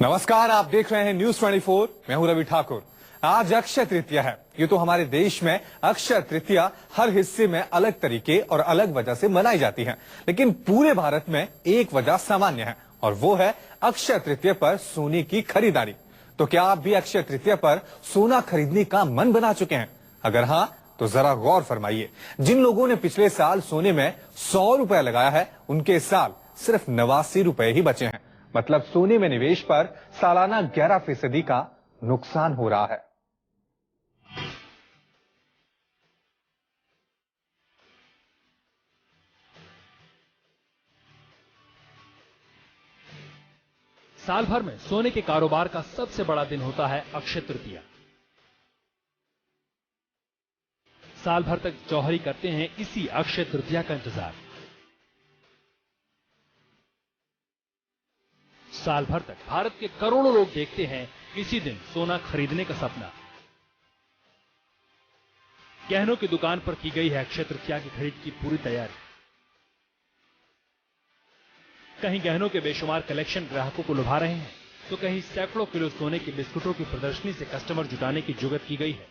नमस्कार, आप देख रहे हैं न्यूज 24। मैं हूं रवि ठाकुर। आज अक्षय तृतीया है। ये तो हमारे देश में अक्षय तृतीया हर हिस्से में अलग तरीके और अलग वजह से मनाई जाती है, लेकिन पूरे भारत में एक वजह सामान्य है और वो है अक्षय तृतीया पर सोने की खरीदारी। तो क्या आप भी अक्षय तृतीया पर सोना खरीदने का मन बना चुके हैं? अगर हाँ, तो जरा गौर फरमाइए। जिन लोगों ने पिछले साल सोने में 100 रुपए लगाया है, उनके साल सिर्फ 89 रुपए ही बचे हैं। मतलब सोने में निवेश पर सालाना 11% का नुकसान हो रहा है। साल भर में सोने के कारोबार का सबसे बड़ा दिन होता है अक्षय तृतीया। साल भर तक जौहरी करते हैं इसी अक्षय तृतीया का इंतजार। साल भर तक भारत के करोड़ों लोग देखते हैं इसी दिन सोना खरीदने का सपना। गहनों की दुकान पर की गई है अक्षय तृतीया की खरीद की पूरी तैयारी। कहीं गहनों के बेशुमार कलेक्शन ग्राहकों को लुभा रहे हैं, तो कहीं सैकड़ों किलो सोने के बिस्कुटों की प्रदर्शनी से कस्टमर जुटाने की जुगत की गई है।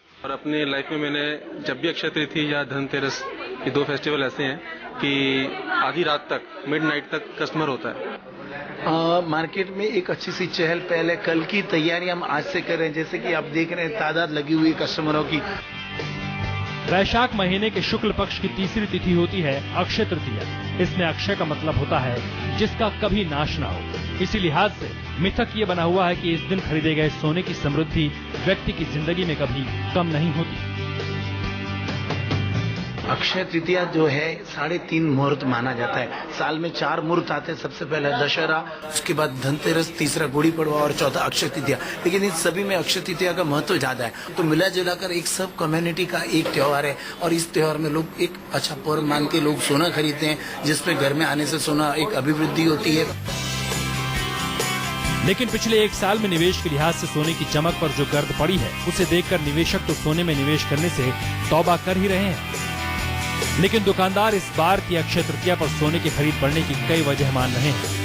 और अपने लाइफ में मैंने जब भी अक्षय तृतीया या धनतेरस, ये दो फेस्टिवल ऐसे हैं कि आधी रात तक, मिडनाइट तक कस्टमर होता है। मार्केट में एक अच्छी सी चहल पहल है। कल की तैयारी हम आज से कर रहे हैं, जैसे कि आप देख रहे हैं तादाद लगी हुई कस्टमरों की। वैशाख महीने के शुक्ल पक्ष की तीसरी तिथि होती है अक्षय तृतीया। इसमें अक्षय का मतलब होता है जिसका कभी नाश ना हो। इसी लिहाज से मिथक ये बना हुआ है कि इस दिन खरीदे गए सोने की समृद्धि व्यक्ति की जिंदगी में कभी कम नहीं होती। अक्षय तृतीया जो है 3.5 मुहूर्त माना जाता है। साल में 4 मुहूर्त आते हैं। सबसे पहला दशहरा, उसके बाद धनतेरस, तीसरा गुड़ी पड़वा और चौथा अक्षय तृतीया। लेकिन इन सभी में अक्षय तृतीया का महत्व ज्यादा है। तो मिला जुलाकर एक सब कम्युनिटी का एक त्योहार है और इस त्योहार में लोग एक अच्छा पर्व मान के लोग सोना खरीदते हैं, जिसमें घर में आने से सोना एक अभिवृद्धि होती है। लेकिन पिछले एक साल में निवेश के लिहाज से सोने की चमक पर जो गर्द पड़ी है, उसे देखकर निवेशक तो सोने में निवेश करने से तौबा कर ही रहे हैं। लेकिन दुकानदार इस बार की अक्षय तृतीया पर सोने की खरीद बढ़ने की कई वजह मान रहे हैं।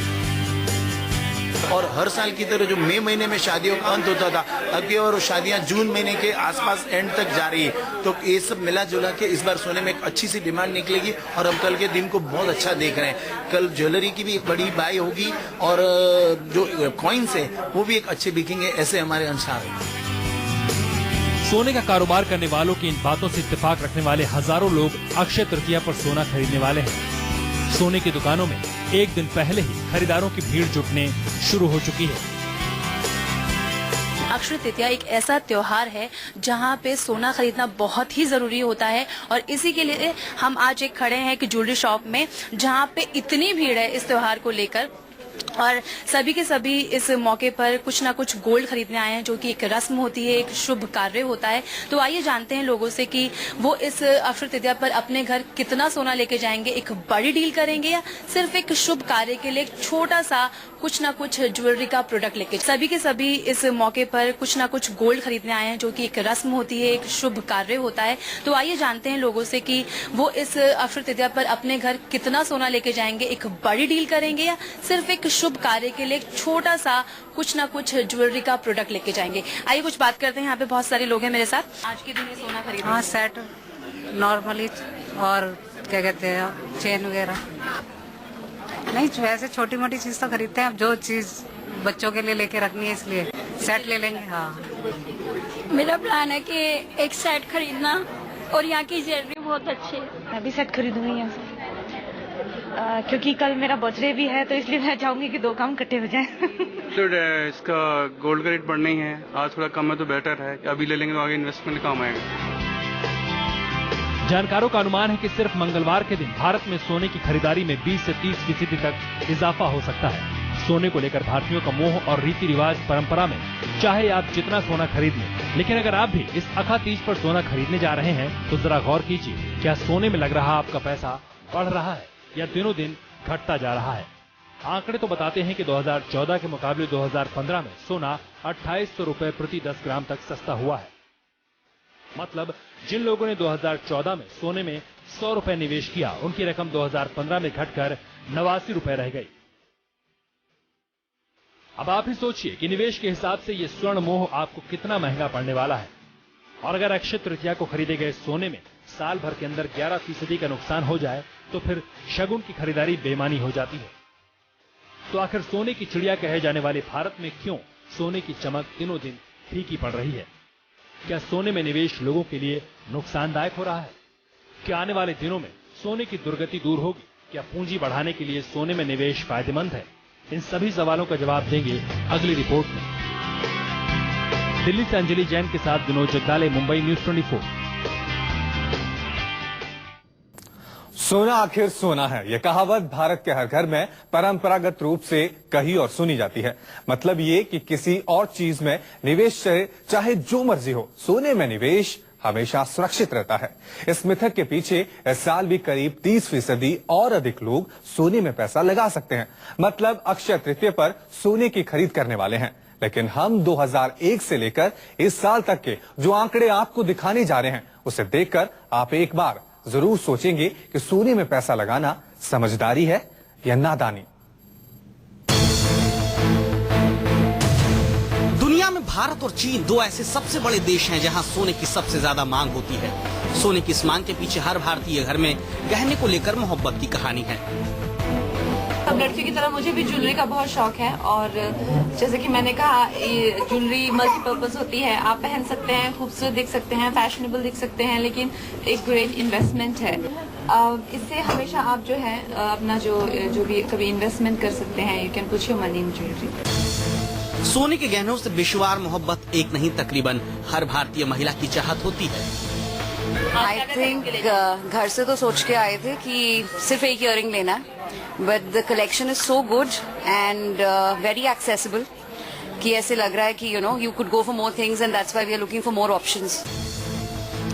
और हर साल की तरह जो मई महीने में शादियों का अंत होता था, अब ये और शादियां जून महीने के आसपास एंड तक जा रही है। तो ये सब मिला जुला के इस बार सोने में एक अच्छी सी डिमांड निकलेगी और हम कल के दिन को बहुत अच्छा देख रहे हैं। कल ज्वेलरी की भी एक बड़ी बाई होगी और जो कॉइन्स है वो भी एक अच्छे बिकेंगे, ऐसे हमारे अनुसार है। सोने का कारोबार करने वालों की इन बातों से इत्तेफाक रखने वाले हजारों लोग अक्षय तृतीया पर सोना खरीदने वाले हैं। सोने की दुकानों में एक दिन पहले ही खरीदारों की भीड़ जुटने शुरू हो चुकी है। अक्षय तृतीया एक ऐसा त्योहार है जहां पे सोना खरीदना बहुत ही जरूरी होता है और इसी के लिए हम आज एक खड़े हैं एक ज्वेलरी शॉप में, जहां पे इतनी भीड़ है इस त्योहार को लेकर और सभी के सभी इस मौके पर कुछ ना कुछ गोल्ड खरीदने आए हैं, जो कि एक रस्म होती है, एक शुभ कार्य होता है। तो आइए जानते हैं लोगों से कि वो इस अक्षय तृतीया पर अपने घर कितना सोना लेके जाएंगे, एक बड़ी डील करेंगे या सिर्फ एक शुभ कार्य के लिए एक छोटा सा कुछ ना कुछ ज्वेलरी का प्रोडक्ट लेके। सभी के सभी इस मौके पर कुछ ना कुछ गोल्ड खरीदने आए हैं, जो कि एक रस्म होती है, एक शुभ कार्य होता है। तो आइए जानते हैं लोगों से कि वो इस अक्षय तृतीया पर अपने घर कितना सोना लेके जाएंगे, एक बड़ी डील करेंगे या सिर्फ एक शुभ कार्य के लिए एक छोटा सा कुछ ना कुछ ज्वेलरी का प्रोडक्ट लेके जाएंगे। आइए कुछ बात करते हैं। यहाँ पे बहुत सारे लोग हैं मेरे साथ। आज के दिन ये सोना खरीदना? हाँ, सेट नॉर्मली और क्या कहते हैं चेन वगैरह नहीं, वैसे छोटी मोटी चीज तो खरीदते हैं। अब जो चीज बच्चों के लिए लेके रखनी है इसलिए सेट ले लेंगे। हाँ, मेरा प्लान है कि एक सेट खरीदना और यहाँ की ज्वेलरी बहुत अच्छी है। मैं भी सेट खरीदूंगी यहाँ से क्योंकि कल मेरा बर्थडे भी है, तो इसलिए मैं चाहूंगी कि 2 काम इकट्ठे हो जाएं। तो इसका गोल्ड का रेट बढ़ना ही है, आज थोड़ा कम है तो बेटर है। अभी ले लेंगे तो आगे इन्वेस्टमेंट काम आएगा। जानकारों का अनुमान है कि सिर्फ मंगलवार के दिन भारत में सोने की खरीदारी में 20 से 30% तक इजाफा हो सकता है। सोने को लेकर भारतीयों का मोह और रीति रिवाज परंपरा में चाहे आप जितना सोना खरीद लें, लेकिन अगर आप भी इस अखा तीज पर सोना खरीदने जा रहे हैं तो जरा गौर कीजिए, क्या सोने में लग रहा आपका पैसा बढ़ रहा है या दिनों दिन घटता जा रहा है। आंकड़े तो बताते हैं कि 2014 के मुकाबले 2015 में सोना 2800 रुपए प्रति 10 ग्राम तक सस्ता हुआ है। मतलब जिन लोगों ने 2014 में सोने में 100 रुपए निवेश किया, उनकी रकम 2015 में घटकर 89 रुपए रह गई। अब आप ही सोचिए कि निवेश के हिसाब से ये स्वर्ण मोह आपको कितना महंगा पड़ने वाला है। और अगर अक्षय तृतीया को खरीदे गए सोने में साल भर के अंदर 11% का नुकसान हो जाए तो फिर शगुन की खरीदारी बेईमानी हो जाती है। तो आखिर सोने की चिड़िया कहे जाने वाले भारत में क्यों सोने की चमक दिनों दिन फीकी पड़ रही है? क्या सोने में निवेश लोगों के लिए नुकसानदायक हो रहा है? क्या आने वाले दिनों में सोने की दुर्गति दूर होगी? क्या पूंजी बढ़ाने के लिए सोने में निवेश फायदेमंद है? इन सभी सवालों का जवाब देंगे अगली रिपोर्ट में। दिल्ली से अंजलि जैन के साथ विनोद जगदाले, मुंबई न्यूज 24। सोना आखिर सोना है, यह कहावत भारत के हर घर में परंपरागत रूप से कही और सुनी जाती है। मतलब ये कि किसी और चीज में निवेश से चाहे जो मर्जी हो, सोने में निवेश हमेशा सुरक्षित रहता है। इस मिथक के पीछे इस साल भी करीब 30% और अधिक लोग सोने में पैसा लगा सकते हैं। मतलब अक्षय तृतीया पर सोने की खरीद करने वाले हैं। लेकिन हम 2001 से लेकर इस साल तक के जो आंकड़े आपको दिखाने जा रहे हैं, उसे देखकर आप एक बार जरूर सोचेंगे कि सोने में पैसा लगाना समझदारी है या नादानी। दुनिया में भारत और चीन दो ऐसे सबसे बड़े देश हैं जहां सोने की सबसे ज्यादा मांग होती है। सोने की इस मांग के पीछे हर भारतीय घर में गहने को लेकर मोहब्बत की कहानी है। सब लड़कियों की तरह मुझे भी ज्वेलरी का बहुत शौक है और जैसे कि मैंने कहा, ये ज्वेलरी मल्टीपर्पज होती है। आप पहन सकते हैं, खूबसूरत दिख सकते हैं, फैशनेबल दिख सकते हैं, लेकिन एक ग्रेट इन्वेस्टमेंट है। इससे हमेशा आप जो है अपना जो भी कभी इन्वेस्टमेंट कर सकते हैं। You can put your money in jewellery. सोने के गहनों से बेशुमार मोहब्बत एक नहीं तकरीबन हर भारतीय महिला की चाहत होती है। आई थिंक घर से तो सोच के आए थे कि सिर्फ एक इयररिंग लेना है, but the collection is so good and very accessible कि ऐसे लग रहा है कि you could go for more things and that's why we are looking for more options.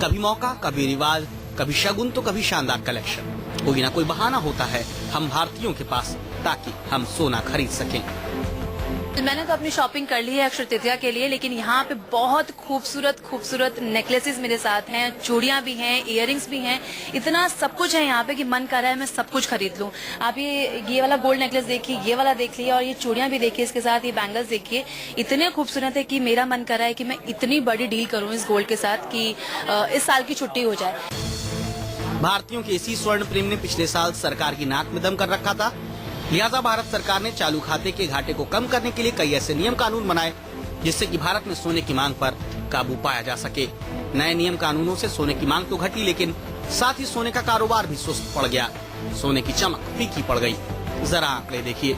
कभी मौका, कभी रिवाज, कभी शगुन तो कभी शानदार कलेक्शन। कोई ना कोई बहाना होता है हम भारतीयों के पास ताकि हम सोना खरीद सकें। मैंने तो अपनी शॉपिंग कर ली है अक्षय तृतीया के लिए, लेकिन यहाँ पे बहुत खूबसूरत नेकलेसेस मेरे साथ हैं, चूड़ियां भी हैं, इयररिंग्स भी हैं, इतना सब कुछ है यहाँ पे कि मन कर रहा है मैं सब कुछ खरीद लूं। आप ये वाला गोल्ड नेकलेस देखिए, ये वाला देख लिया, और ये चूड़ियां भी देखिए, इसके साथ ये बैंगल्स देखिए, इतने खूबसूरत है कि मेरा मन कर रहा है कि मैं इतनी बड़ी डील करूँ इस गोल्ड के साथ कि इस साल की छुट्टी हो जाए। भारतीयों के इसी स्वर्ण प्रेम ने पिछले साल सरकार की नाक में दम कर रखा था। लिहाजा भारत सरकार ने चालू खाते के घाटे को कम करने के लिए कई ऐसे नियम कानून बनाए जिससे कि भारत में सोने की मांग पर काबू पाया जा सके। नए नियम कानूनों से सोने की मांग तो घटी, लेकिन साथ ही सोने का कारोबार भी सुस्त पड़ गया। सोने की चमक फीकी पड़ गई। जरा आंकड़े देखिए।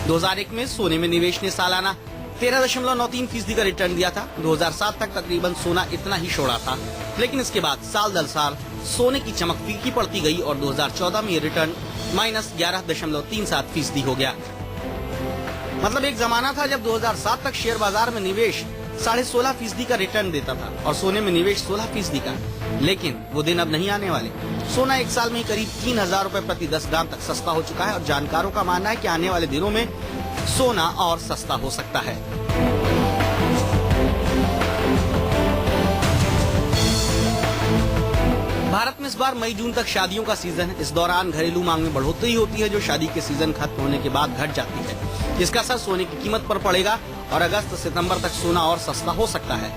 2001 में सोने में निवेश ने सालाना 13.93% का रिटर्न दिया था। 2007 तक तकरीबन सोना इतना ही छोड़ा था, लेकिन इसके बाद साल दर साल सोने की चमक फीकी पड़ती गई और 2014 में ये रिटर्न -11.37% हो गया। मतलब एक जमाना था जब 2007 तक शेयर बाजार में निवेश 16.5% का रिटर्न देता था और सोने में निवेश 16% का, लेकिन वो दिन अब नहीं आने वाले। सोना एक साल में ही करीब 3,000 रुपए प्रति 10 ग्राम तक सस्ता हो चुका है और जानकारों का मानना है कि आने वाले दिनों में सोना और सस्ता हो सकता है। भारत में इस बार मई जून तक शादियों का सीजन है। इस दौरान घरेलू मांग में बढ़ोतरी होती है जो शादी के सीजन खत्म होने के बाद घट जाती है। इसका असर सोने की कीमत पर पड़ेगा और अगस्त सितंबर तक सोना और सस्ता हो सकता है।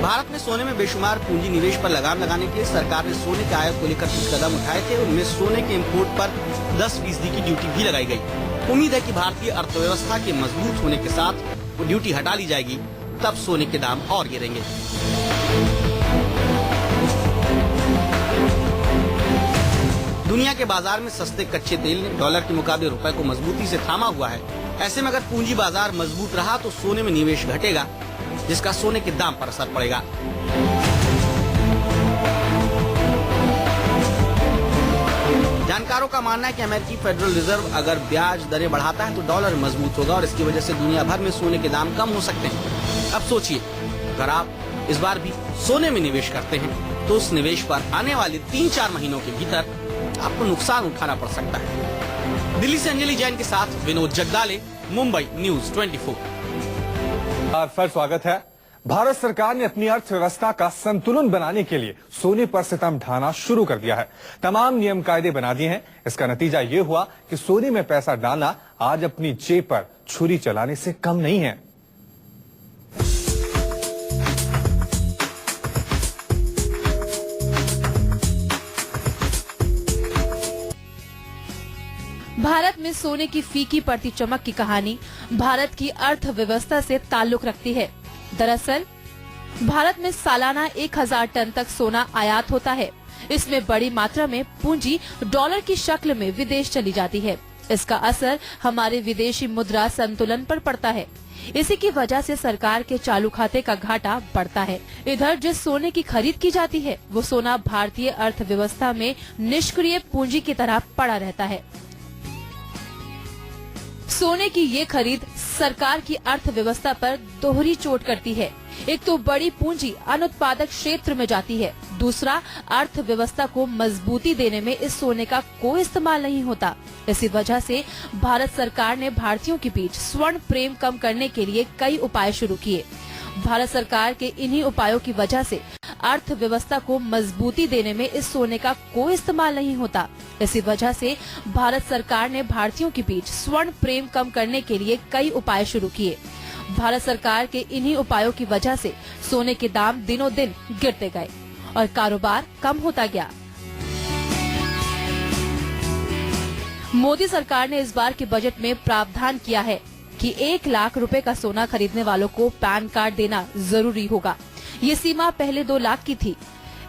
भारत में सोने में बेशुमार पूंजी निवेश पर लगाम लगाने के लिए सरकार ने सोने के आयात को लेकर कुछ कदम उठाए थे। उनमें सोने के इम्पोर्ट पर 10% की ड्यूटी भी लगाई गई। उम्मीद है कि भारतीय अर्थव्यवस्था के मजबूत होने के साथ वो ड्यूटी हटा ली जाएगी, तब सोने के दाम और गिरेंगे। दुनिया के बाजार में सस्ते कच्चे तेल ने डॉलर के मुकाबले रुपए को मजबूती से थामा हुआ है। ऐसे में अगर पूंजी बाजार मजबूत रहा तो सोने में निवेश घटेगा, जिसका सोने के दाम पर असर पड़ेगा। जानकारों का मानना है कि अमेरिकी फेडरल रिजर्व अगर ब्याज दरें बढ़ाता है तो डॉलर मजबूत होगा और इसकी वजह से दुनिया भर में सोने के दाम कम हो सकते हैं। अब सोचिए, अगर आप इस बार भी सोने में निवेश करते हैं तो उस निवेश पर आने वाले 3-4 महीनों के भीतर आपको नुकसान उठाना पड़ सकता है। दिल्ली से अंजलि जैन के साथ विनोद जगदाले, मुंबई न्यूज 24। फिर स्वागत है। भारत सरकार ने अपनी अर्थव्यवस्था का संतुलन बनाने के लिए सोने पर सितम ढाना शुरू कर दिया है। तमाम नियम कायदे बना दिए हैं। इसका नतीजा ये हुआ कि सोने में पैसा डालना आज अपनी जेब पर छुरी चलाने से कम नहीं है। भारत में सोने की फीकी पड़ती चमक की कहानी भारत की अर्थव्यवस्था से ताल्लुक रखती है। दरअसल भारत में सालाना 1000 टन तक सोना आयात होता है। इसमें बड़ी मात्रा में पूंजी डॉलर की शक्ल में विदेश चली जाती है। इसका असर हमारे विदेशी मुद्रा संतुलन पर पड़ता है। इसी की वजह से सरकार के चालू खाते का घाटा बढ़ता है। इधर जिस सोने की खरीद की जाती है वो सोना भारतीय अर्थव्यवस्था में निष्क्रिय पूंजी की तरह पड़ा रहता है। सोने की ये खरीद सरकार की अर्थव्यवस्था पर दोहरी चोट करती है। एक तो बड़ी पूंजी अनुत्पादक क्षेत्र में जाती है, दूसरा अर्थव्यवस्था को मजबूती देने में इस सोने का कोई इस्तेमाल नहीं होता। इसी वजह से भारत सरकार ने भारतीयों के बीच स्वर्ण प्रेम कम करने के लिए कई उपाय शुरू किए। भारत सरकार के इन्हीं उपायों की वजह से अर्थव्यवस्था को मजबूती देने में इस सोने का कोई इस्तेमाल नहीं होता। इसी वजह से भारत सरकार ने भारतीयों के बीच स्वर्ण प्रेम कम करने के लिए कई उपाय शुरू किए। भारत सरकार के इन्हीं उपायों की वजह से सोने के दाम दिनों दिन गिरते गए और कारोबार कम होता गया। मोदी सरकार ने इस बार के बजट में प्रावधान किया है कि 1 लाख रुपए का सोना खरीदने वालों को पैन कार्ड देना जरूरी होगा। ये सीमा पहले 2 लाख की थी।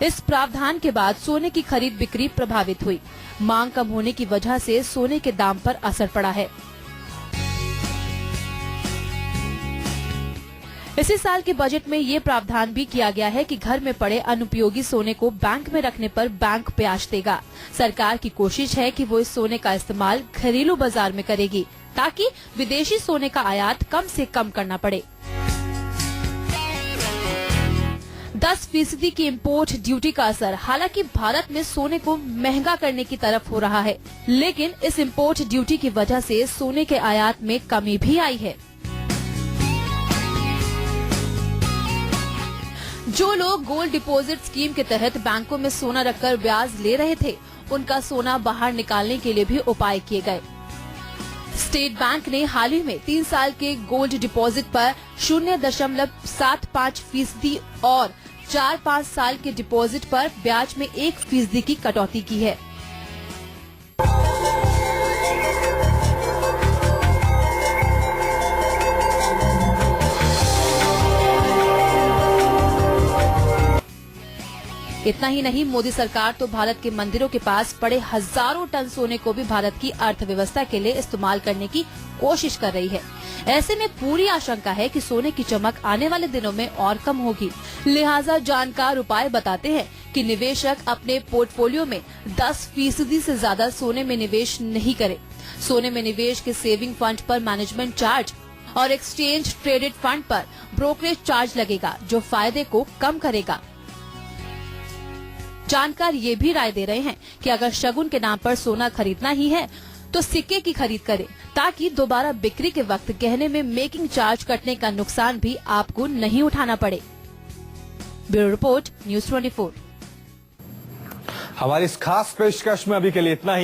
इस प्रावधान के बाद सोने की खरीद बिक्री प्रभावित हुई। मांग कम होने की वजह से सोने के दाम पर असर पड़ा है। इसी साल के बजट में ये प्रावधान भी किया गया है कि घर में पड़े अनुपयोगी सोने को बैंक में रखने पर बैंक ब्याज देगा। सरकार की कोशिश है कि वो इस सोने का इस्तेमाल घरेलू बाजार में करेगी ताकि विदेशी सोने का आयात कम से कम करना पड़े। 10% की इम्पोर्ट ड्यूटी का असर हालांकि भारत में सोने को महंगा करने की तरफ हो रहा है, लेकिन इस इम्पोर्ट ड्यूटी की वजह से सोने के आयात में कमी भी आई है। जो लोग गोल्ड डिपॉजिट स्कीम के तहत बैंकों में सोना रखकर ब्याज ले रहे थे, उनका सोना बाहर निकालने के लिए भी उपाय किए गए। स्टेट बैंक ने हाल ही में 3 साल के गोल्ड डिपॉजिट पर 0.75% और 4-5 साल के डिपॉजिट पर ब्याज में 1% की कटौती की है। इतना ही नहीं, मोदी सरकार तो भारत के मंदिरों के पास पड़े हजारों टन सोने को भी भारत की अर्थव्यवस्था के लिए इस्तेमाल करने की कोशिश कर रही है। ऐसे में पूरी आशंका है कि सोने की चमक आने वाले दिनों में और कम होगी। लिहाजा जानकार उपाय बताते हैं कि निवेशक अपने पोर्टफोलियो में 10% से ज्यादा सोने में निवेश नहीं करे। सोने में निवेश के सेविंग फंड पर मैनेजमेंट चार्ज और एक्सचेंज ट्रेडेड फंड पर ब्रोकरेज चार्ज लगेगा, जो फायदे को कम करेगा। जानकार ये भी राय दे रहे हैं कि अगर शगुन के नाम पर सोना खरीदना ही है तो सिक्के की खरीद करें, ताकि दोबारा बिक्री के वक्त गहने में मेकिंग चार्ज कटने का नुकसान भी आपको नहीं उठाना पड़े। Bureau report, news 24। हमारी इस खास पेशकश में अभी के लिए इतना ही।